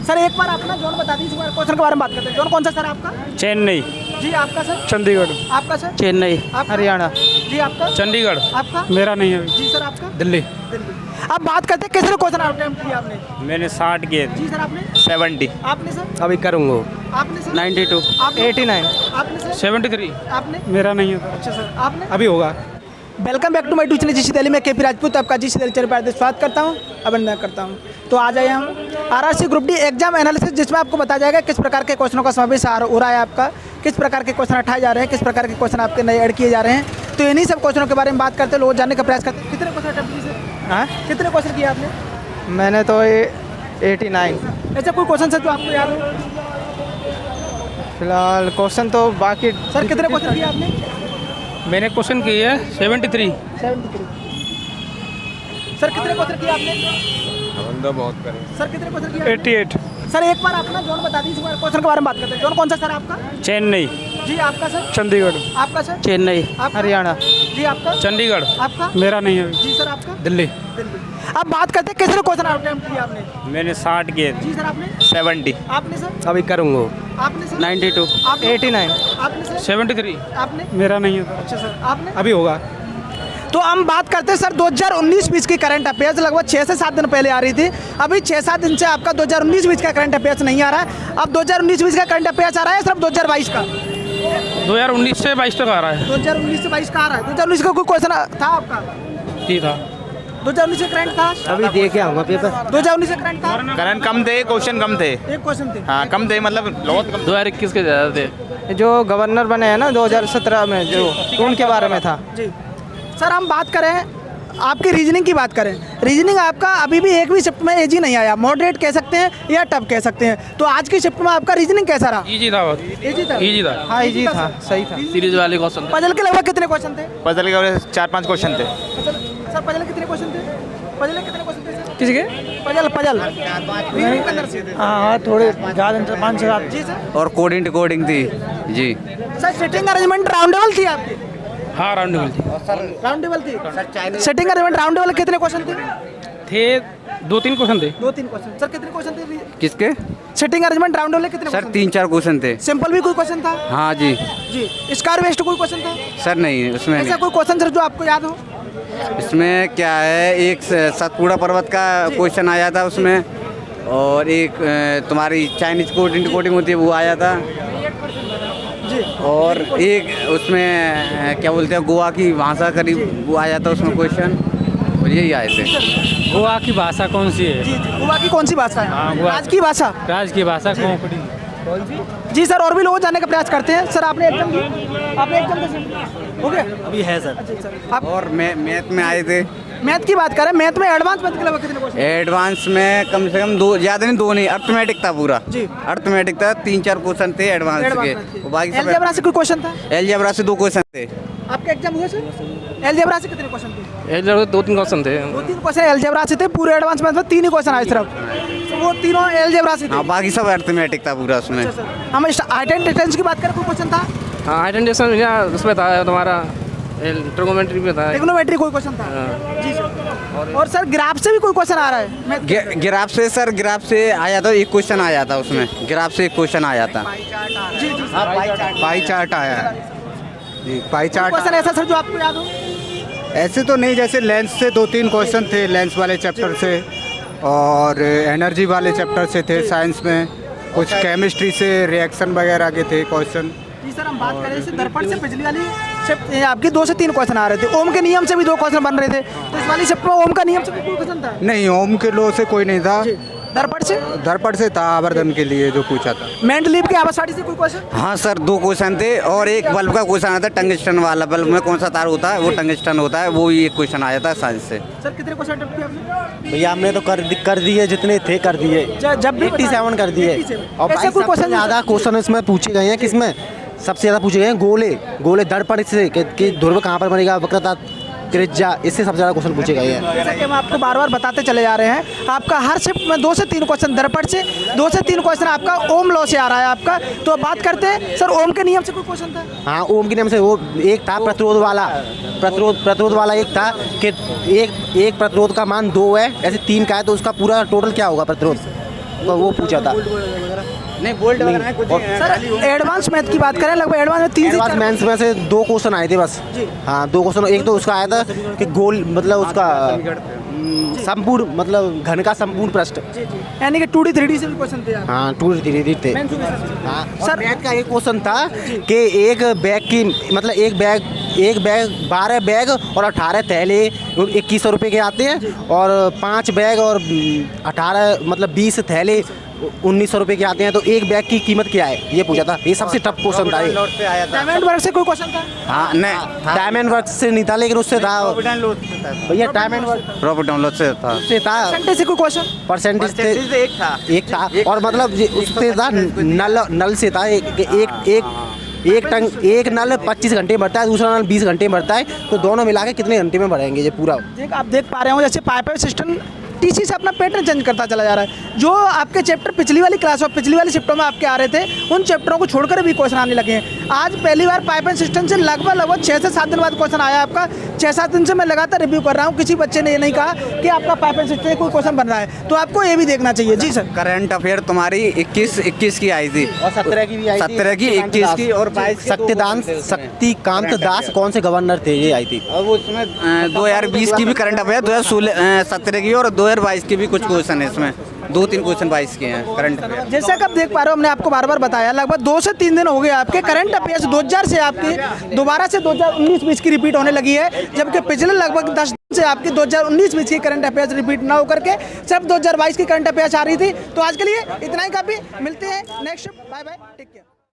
Sir एक बार अपना zone बता दीजिए, क्वेश्चन के बारे में बात करते हैं। जोन कौन सा सर आपका? चेन्नई। जी आपका सर? चंडीगढ़। आपका सर? चेन्नई। आपका? हरियाणा। जी आपका? चंडीगढ़। आपका? मेरा नहीं है। जी सर आपका? दिल्ली। दिल्ली। अब बात करते हैं कितने क्वेश्चन अटेम्प्ट किया आपने? मैंने 60 किए। जी सर आपने? 70। आपने सर? अभी करूँगा। आपने सर? 92। आपने? 89। आपने सर? 73। आपने? मेरा नहीं है। अच्छा सर आपने? अभी होगा। Welcome back to my tuition जी दिल्ली में केपी राजपूत आपका जी दिल्ली चैनल पर स्वागत करता हूं, अभिनंदन करता हूं। तो आ जाइए हम RRC group D exam analysis, जिसमें आपको बताया जाएगा किस प्रकार के क्वेश्चनों का समावेश हो रहा है आपका, किस प्रकार के क्वेश्चन उठाए जा रहे हैं, किस प्रकार के क्वेश्चन आपके नए ऐड किए जा रहे हैं। तो इन्हीं सब क्वेश्चनों के बारे में बात करते हैं, लोग जानने का प्रयास करते हैं। कितने क्वेश्चन अटेम्प्ट किए सर? हाँ कितने क्वेश्चन किए आपने? मैंने तो 89। ऐसा कोई क्वेश्चन सर जो आपको याद हो? फिलहाल क्वेश्चन तो बाकी। सर कितने क्वेश्चन किए आपने? मैंने क्वेश्चन किए है 73। 73। सर कितने क्वेश्चन किए आपने? बहुत करें। सर कितने क्वेश्चन किए आपने? 88। सर एक बार अपना जोन बता दीजिए, क्वेश्चन के बारे में बात करते हैं। जोन कौन सा सर आपका? चेन्नई। जी आपका सर? चंडीगढ़। आपका सर? चेन्नई। आपका? हरियाणा। जी आपका? चंडीगढ़। आपका? मेरा नहीं है। जी सर आपका? दिल्ली। दिल्ली। अब बात करते हैं कितने क्वेश्चन अटेम्प्ट किए आपने? मैंने 60 किए। जी सर आपने? 70। आपने सर? अभी करूँगा। आपने सर? 92। आपने? 89। आपने सर? 73। आपने? मेरा नहीं है। अच्छा सर आपने? अभी होगा। तो हम बात करते हैं सर 2019-20 की करंट अफेयर्स, लगभग 6 से 7 दिन पहले आ रही थी। अभी 6-7 दिन से आपका 2019-20 का करंट अफेयर्स नहीं आ रहा है। अब 2019-20 का करंट अफेयर्स आ रहा है सिर्फ 2022 का? 2019 से 22 तक आ रहा है। 2019 से 22 का आ रहा है। 2019 का कोई क्वेश्चन था आपका? जी था। 2019 से करंट था? अभी देखे आऊँगा पेपर। 2019 से करंट था? करंट कम थे, क्वेश्चन कम थे। एक क्वेश्चन थे। हाँ कम थे, मतलब बहुत कम। 2021 के ज़्यादा थे। जो गवर्नर बने हैं ना 2017 में, जो उनके बारे में था। जी सर हम बात करें आपकी रीजनिंग की बात करें, रीजनिंग आपका अभी भी एक भी शिफ्ट में एजी नहीं आया, मॉडरेट कह सकते हैं या टफ कह सकते हैं। तो आज की शिफ्ट में आपका रीजनिंग कैसा रहा? इजी था बहुत। इजी था? इजी था। हाँ इजी था, सही था। सीरीज वाले क्वेश्चन। पजल के लगभग कितने क्वेश्चन थे? पजल के 4-5 क्वेश्चन थे। सर पजल के कितने क्वेश्चन थे? पजल के कितने क्वेश्चन थे सर? किसके? पजल पजल रीजनिंग के अंदर से? हाँ थोड़े ज़्यादा 5 से 7। जी सर। और कोडिंग कोडिंग थी जी। सर सिटिंग अरेंजमेंट राउंडेबल थी आपकी? हाँ राउंडेबल थी। राउंडेबल थी। सिटिंग अरेंजमेंट राउंडेबल कितने क्वेश्चन थे? 2-3 क्वेश्चन थे। 2-3 क्वेश्चन। सर कितने क्वेश्चन थे? किसके? सिटिंग अरेंजमेंट राउंडेबल कितने सर क्वेश्चन? 3-4 क्वेश्चन थे। सिंपल भी कोई क्वेश्चन था? हाँ जी। जी स्क्वायर वेस्ट कोई क्वेश्चन था? सर नहीं, उसमें ऐसा नहीं। कोई क्वेश्चन सर जो आपको याद हो? इसमें क्या है, एक सतपुड़ा पर्वत का क्वेश्चन आया था उसमें, और एक तुम्हारी चाइनीज कोडिंग होती है वो आया था, जी और एक उसमें क्या बोलते हैं गोवा की भाषा करीब वो आया था उसमें क्वेश्चन, और यही आए थे। गोवा की भाषा कौन सी है? जी गोवा की कौन सी भाषा है? हाँ, गोवा। आज की भाषा? राज की भाषा खोपड़ी। जी सर और भी लोग जानने का प्रयास करते हैं। सर आपने एग्जाम दी? आपने एग्जाम दी? हो गया? अभी है सर। अच्छा सर आप और मैथ में आए थे। मैथ की बात करें, मैथ में एडवांस मैथ के लगभग कितने क्वेश्चन? एडवांस में कम से कम 2, ज़्यादा नहीं 2 नहीं, अर्थमेटिक था पूरा। जी। अर्थमेटिक था, 3-4 क्वेश्चन थे एडवांस के, और बाकी सब अलजेब्रा से कोई क्वेश्चन था? अलजेब्रा से 2 क्वेश्चन थे। आपका एग्जाम हुआ सर? अलजेब्रा से कितने क्वेश्चन थे? 2-3 क्वेश्चन थे। 2-3 क्वेश्चन अलजेब्रा से थे। पूरे एडवांस मैथ में 3 ही क्वेश्चन आए सिर्फ, तो वो तीनों अलजेब्रा से थे। हाँ बाकी सब अर्थमेटिक था पूरा उसमें। अच्छा सर हम हाइट एंड डिस्टेंस की बात करें, कोई क्वेश्चन था? हाँ आइडेंटिफिकेशन उसमें था तुम्हारा, ट्रिगोनोमेट्री में था। ट्रिग्नोमेट्री कोई क्वेश्चन था? जी सर। और सर ग्राफ से भी कोई क्वेश्चन आ रहा है? मैथ के अंदर? ग्राफ से सर, ग्राफ से आया था, एक क्वेश्चन आया था उसमें, ग्राफ से एक क्वेश्चन आया था। जी जी पाई चार्ट आया है जी, पाई चार्ट। क्वेश्चन ऐसा सर जो आपको याद हो? ऐसे तो नहीं, जैसे लेंस से 2-3 क्वेश्चन थे, लेंस वाले चैप्टर से, और एनर्जी वाले चैप्टर से थे साइंस में, कुछ केमिस्ट्री से रिएक्शन वगैरह के थे क्वेश्चन। जी सर हम बात करें जैसे दर्पण से पिछली वाली शिफ्ट आपकी 2 से 3 क्वेश्चन आ रहे थे, ओम के नियम से भी 2 क्वेश्चन बन रहे थे, तो इस वाली शिफ्ट में ओम का नियम से भी कोई क्वेश्चन था? नहीं, ओम के लो से कोई नहीं था, दर्पण से? दर्पण से था, आवर्धन के लिए जो पूछा था। मेंडलीव के आवासवाड़ी से कोई क्वेश्चन? हाँ सर 2 क्वेश्चन थे, और एक बल्ब का क्वेश्चन आया था, टंगस्टन वाला। बल्ब में कौन सा तार होता है? वो टंगस्टन होता है, वो ही एक क्वेश्चन आया था साइंस से। सर कितने क्वेश्चन अटेम्प्ट किए आपने? भैया हमने तो कर दिए, जितने थे कर दिए। जब भी 87 कर दिए। 87 और ऐसा भाई कोई सबसे क्वेश्चन ज़्यादा क्वेश्चन इसमें पूछे गए हैं, किसमें सबसे ज़्यादा पूछे गए हैं? गोले दर्पण से कि ध्रुव कहाँ पर बनेगा, वक्रता त्रिज्या, इससे सबसे ज़्यादा क्वेश्चन पूछे गए हैं। जैसा कि हम आपको बार बार बताते चले जा रहे हैं, आपका हर शिफ्ट में 2 से 3 क्वेश्चन दर्पण से, 2 से 3 क्वेश्चन आपका ओम लॉ से आ रहा है आपका। तो अब बात करते हैं सर ओम के नियम से कोई क्वेश्चन था? हाँ ओम के नियम से वो एक था, प्रतिरोध वाला एक था कि एक प्रतिरोध का मान 2 है, ऐसे 3 का है, तो उसका पूरा टोटल क्या होगा प्रतिरोध? आपका वो पूछा था। नहीं बोल्ट वगैरह नहीं, कुछ नहीं है। सर एडवांस मैथ की बात करें, लगभग एडवांस में 3 से एडवांस 4 मैथ्स में से 2 क्वेश्चन आए थे बस। हाँ 2 क्वेश्चन, एक तो उसका आया था कि गोल मतलब उसका संपूर्ण मतलब घन का संपूर्ण पृष्ठ। यानी कि 2D 3D से भी क्वेश्चन थे आप। हाँ 2 धीरे थे। मेंस के हिसाब से। हाँ सर- सर मैथ का एक क्वेश्चन था कि एक बैग की मतलब एक बैग 12 बैग और 18 थैले 2100 रुपये के आते हैं, और 5 बैग और 18 मतलब 20 थैले 1900 रुपये के आते हैं। तो एक बैग की कीमत क्या है, ये पूछा था। ये सबसे टफ क्वेश्चन था ये। नोट पे आया था। डायमंड वर्क से कोई क्वेश्चन था? हाँ नहीं, डायमंड वर्क से नहीं था, लेकिन उससे था भैया। डायमंड वर्क प्रॉफिट डाउनलोड से था। से था। परसेंटेज से कोई क्वेश्चन? परसेंटेज थे, एक था। एक और मतलब उससे था नल से था। एक नल 25 घंटे भरता है, दूसरा नल 20 घंटे भरता है। तो दोनों मिला के कितने घंटे में भरेंगे ये पूरा? आप देख पा रहे हो जैसे पाइप सिस्टम टीसी से अपना पैटर्न चेंज करता चला जा रहा है। जो आपके चैप्टर पिछली वाली क्लास और पिछली वाली शिफ्टों में आपके आ रहे थे, उन चैप्टरों को छोड़कर भी क्वेश्चन आने लगे हैं। आज पहली बार पाइप एंड सिस्टम से लगभग 6 से 7 दिन बाद क्वेश्चन आया आपका। 6-7 दिन से मैं लगातार रिव्यू कर रहा हूँ, किसी बच्चे ने ये नहीं कहा कि आपका पाइप एंड सिस्टम से कोई क्वेश्चन बन रहा है। तो आपको ये भी देखना चाहिए। जी सर। करंट अफेयर तुम्हारी 21 की आई थी, और 17 की भी आई थी। 17 की, 21 की और 22 की। शक्तिकांत दास कौन से गवर्नर थे, ये आई थी। और वो उसमें 2020 की भी करंट अफेयर, 2017 की और 2022 की भी कुछ क्वेश्चन है इसमें। 2-3 क्वेश्चन 22 के हैं करंट अफेयर। जैसा कि आप देख पा रहे हो, हमने आपको बार बार बताया, लगभग 2 से 3 दिन हो गए आपके करंट अफेयर्स 2000 से आपकी दोबारा से 2019-20 की रिपीट होने लगी है, जबकि पिछले लगभग 10 दिन से आपकी 2019-20 की करंट अफेयर्स रिपीट ना होकर के सिर्फ 2022 की करंट अफेयर्स आ रही थी। तो आज के लिए इतना ही काफ़ी। मिलते हैं next. Bye bye, take care.